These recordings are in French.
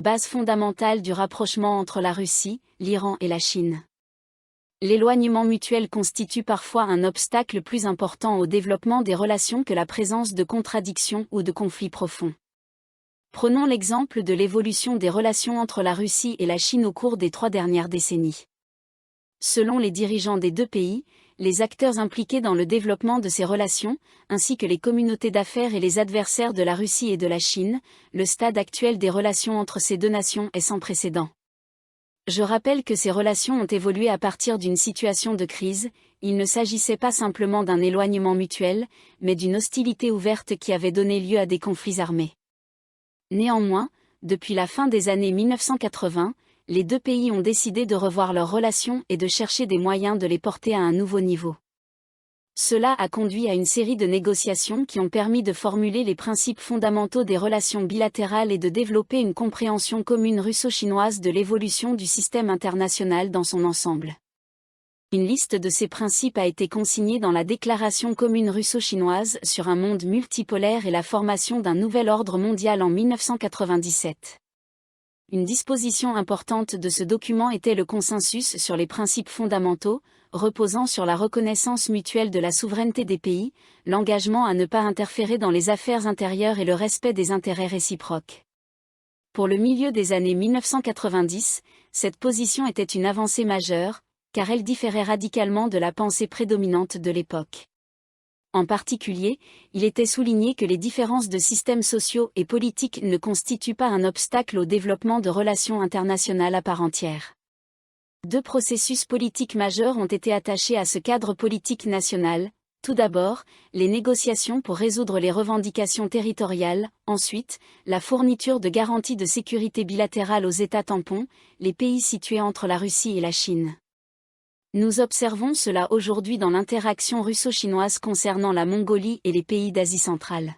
base fondamentale du rapprochement entre la Russie, l'Iran et la Chine. L'éloignement mutuel constitue parfois un obstacle plus important au développement des relations que la présence de contradictions ou de conflits profonds. Prenons l'exemple de l'évolution des relations entre la Russie et la Chine au cours des 3 dernières décennies. Selon les dirigeants des 2 pays, les acteurs impliqués dans le développement de ces relations, ainsi que les communautés d'affaires et les adversaires de la Russie et de la Chine, le stade actuel des relations entre ces 2 nations est sans précédent. Je rappelle que ces relations ont évolué à partir d'une situation de crise, il ne s'agissait pas simplement d'un éloignement mutuel, mais d'une hostilité ouverte qui avait donné lieu à des conflits armés. Néanmoins, depuis la fin des années 1980, les 2 pays ont décidé de revoir leurs relations et de chercher des moyens de les porter à un nouveau niveau. Cela a conduit à une série de négociations qui ont permis de formuler les principes fondamentaux des relations bilatérales et de développer une compréhension commune russo-chinoise de l'évolution du système international dans son ensemble. Une liste de ces principes a été consignée dans la Déclaration commune russo-chinoise sur un monde multipolaire et la formation d'un nouvel ordre mondial en 1997. Une disposition importante de ce document était le consensus sur les principes fondamentaux, reposant sur la reconnaissance mutuelle de la souveraineté des pays, l'engagement à ne pas interférer dans les affaires intérieures et le respect des intérêts réciproques. Pour le milieu des années 1990, cette position était une avancée majeure, car elle différait radicalement de la pensée prédominante de l'époque. En particulier, il était souligné que les différences de systèmes sociaux et politiques ne constituent pas un obstacle au développement de relations internationales à part entière. 2 processus politiques majeurs ont été attachés à ce cadre politique national. Tout d'abord, les négociations pour résoudre les revendications territoriales, ensuite, la fourniture de garanties de sécurité bilatérale aux États tampons, les pays situés entre la Russie et la Chine. Nous observons cela aujourd'hui dans l'interaction russo-chinoise concernant la Mongolie et les pays d'Asie centrale.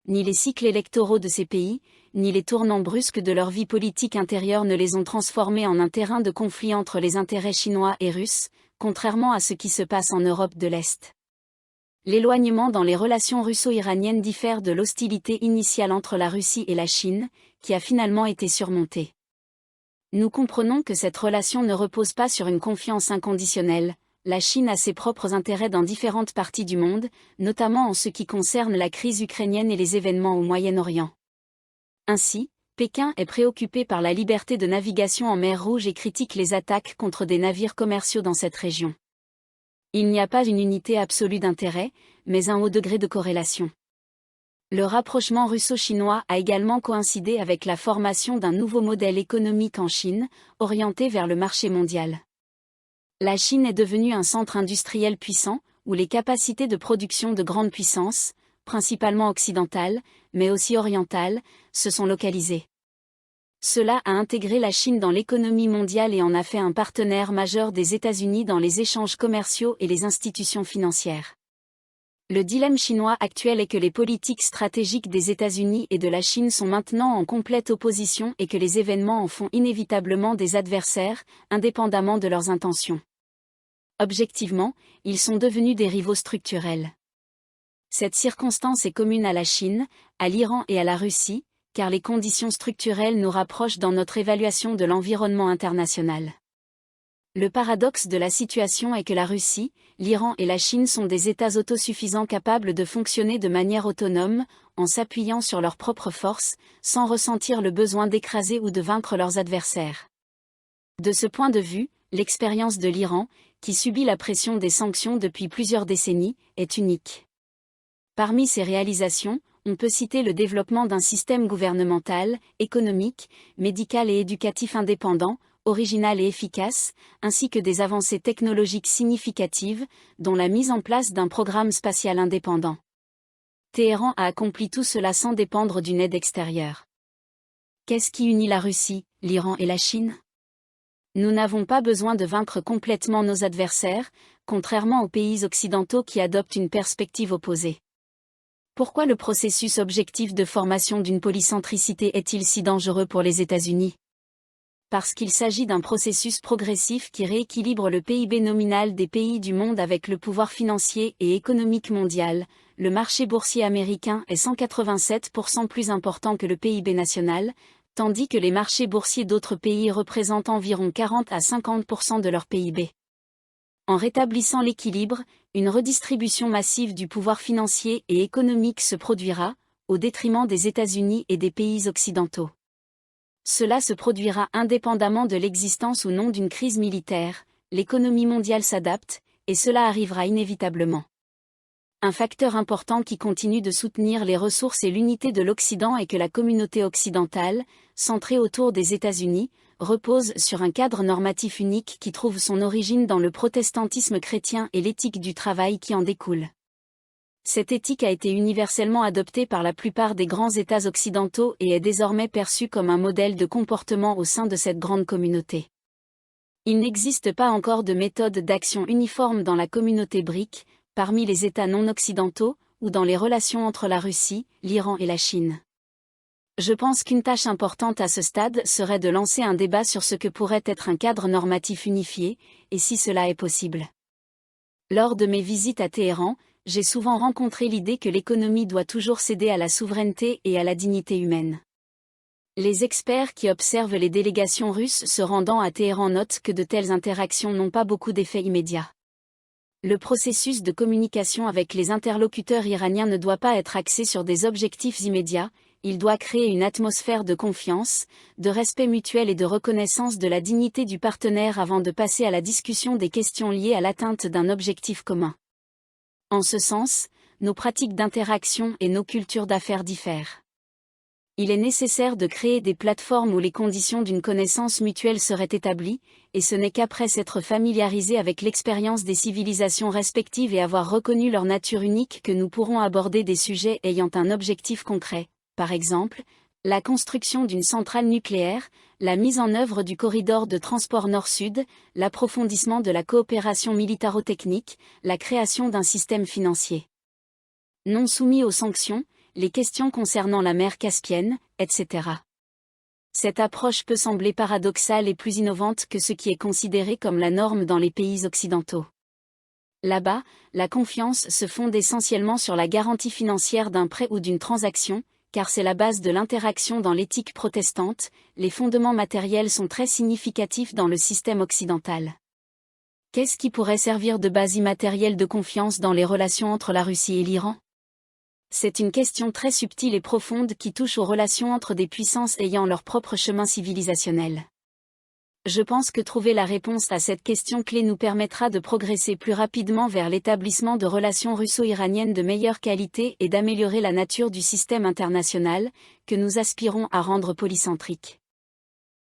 Ni les cycles électoraux de ces pays, ni les tournants brusques de leur vie politique intérieure ne les ont transformés en un terrain de conflit entre les intérêts chinois et russes, contrairement à ce qui se passe en Europe de l'Est. L'éloignement dans les relations russo-iraniennes diffère de l'hostilité initiale entre la Russie et la Chine, qui a finalement été surmontée. Nous comprenons que cette relation ne repose pas sur une confiance inconditionnelle. La Chine a ses propres intérêts dans différentes parties du monde, notamment en ce qui concerne la crise ukrainienne et les événements au Moyen-Orient. Ainsi, Pékin est préoccupé par la liberté de navigation en mer Rouge et critique les attaques contre des navires commerciaux dans cette région. Il n'y a pas une unité absolue d'intérêt, mais un haut degré de corrélation. Le rapprochement russo-chinois a également coïncidé avec la formation d'un nouveau modèle économique en Chine, orienté vers le marché mondial. La Chine est devenue un centre industriel puissant, où les capacités de production de grandes puissances, principalement occidentales, mais aussi orientales, se sont localisées. Cela a intégré la Chine dans l'économie mondiale et en a fait un partenaire majeur des États-Unis dans les échanges commerciaux et les institutions financières. Le dilemme chinois actuel est que les politiques stratégiques des États-Unis et de la Chine sont maintenant en complète opposition et que les événements en font inévitablement des adversaires, indépendamment de leurs intentions. Objectivement, ils sont devenus des rivaux structurels. Cette circonstance est commune à la Chine, à l'Iran et à la Russie, car les conditions structurelles nous rapprochent dans notre évaluation de l'environnement international. Le paradoxe de la situation est que la Russie, l'Iran et la Chine sont des États autosuffisants capables de fonctionner de manière autonome, en s'appuyant sur leurs propres forces, sans ressentir le besoin d'écraser ou de vaincre leurs adversaires. De ce point de vue, l'expérience de l'Iran, qui subit la pression des sanctions depuis plusieurs décennies, est unique. Parmi ces réalisations, on peut citer le développement d'un système gouvernemental, économique, médical et éducatif indépendant, original et efficace, ainsi que des avancées technologiques significatives, dont la mise en place d'un programme spatial indépendant. Téhéran a accompli tout cela sans dépendre d'une aide extérieure. Qu'est-ce qui unit la Russie, l'Iran et la Chine ? Nous n'avons pas besoin de vaincre complètement nos adversaires, contrairement aux pays occidentaux qui adoptent une perspective opposée. Pourquoi le processus objectif de formation d'une polycentricité est-il si dangereux pour les États-Unis ? Parce qu'il s'agit d'un processus progressif qui rééquilibre le PIB nominal des pays du monde avec le pouvoir financier et économique mondial. Le marché boursier américain est 187% plus important que le PIB national, tandis que les marchés boursiers d'autres pays représentent environ 40 à 50% de leur PIB. En rétablissant l'équilibre, une redistribution massive du pouvoir financier et économique se produira, au détriment des États-Unis et des pays occidentaux. Cela se produira indépendamment de l'existence ou non d'une crise militaire, l'économie mondiale s'adapte, et cela arrivera inévitablement. Un facteur important qui continue de soutenir les ressources et l'unité de l'Occident est que la communauté occidentale, centrée autour des États-Unis, repose sur un cadre normatif unique qui trouve son origine dans le protestantisme chrétien et l'éthique du travail qui en découle. Cette éthique a été universellement adoptée par la plupart des grands États occidentaux et est désormais perçue comme un modèle de comportement au sein de cette grande communauté. Il n'existe pas encore de méthode d'action uniforme dans la communauté BRIC, parmi les États non occidentaux, ou dans les relations entre la Russie, l'Iran et la Chine. Je pense qu'une tâche importante à ce stade serait de lancer un débat sur ce que pourrait être un cadre normatif unifié, et si cela est possible. Lors de mes visites à Téhéran, j'ai souvent rencontré l'idée que l'économie doit toujours céder à la souveraineté et à la dignité humaine. Les experts qui observent les délégations russes se rendant à Téhéran notent que de telles interactions n'ont pas beaucoup d'effets immédiats. Le processus de communication avec les interlocuteurs iraniens ne doit pas être axé sur des objectifs immédiats, il doit créer une atmosphère de confiance, de respect mutuel et de reconnaissance de la dignité du partenaire avant de passer à la discussion des questions liées à l'atteinte d'un objectif commun. En ce sens, nos pratiques d'interaction et nos cultures d'affaires diffèrent. Il est nécessaire de créer des plateformes où les conditions d'une connaissance mutuelle seraient établies, et ce n'est qu'après s'être familiarisé avec l'expérience des civilisations respectives et avoir reconnu leur nature unique que nous pourrons aborder des sujets ayant un objectif concret, par exemple, la construction d'une centrale nucléaire, la mise en œuvre du corridor de transport nord-sud, l'approfondissement de la coopération militaro-technique, la création d'un système financier non soumis aux sanctions, les questions concernant la mer Caspienne, etc. Cette approche peut sembler paradoxale et plus innovante que ce qui est considéré comme la norme dans les pays occidentaux. Là-bas, la confiance se fonde essentiellement sur la garantie financière d'un prêt ou d'une transaction, car c'est la base de l'interaction dans l'éthique protestante, les fondements matériels sont très significatifs dans le système occidental. Qu'est-ce qui pourrait servir de base immatérielle de confiance dans les relations entre la Russie et l'Iran ? C'est une question très subtile et profonde qui touche aux relations entre des puissances ayant leur propre chemin civilisationnel. Je pense que trouver la réponse à cette question clé nous permettra de progresser plus rapidement vers l'établissement de relations russo-iraniennes de meilleure qualité et d'améliorer la nature du système international, que nous aspirons à rendre polycentrique.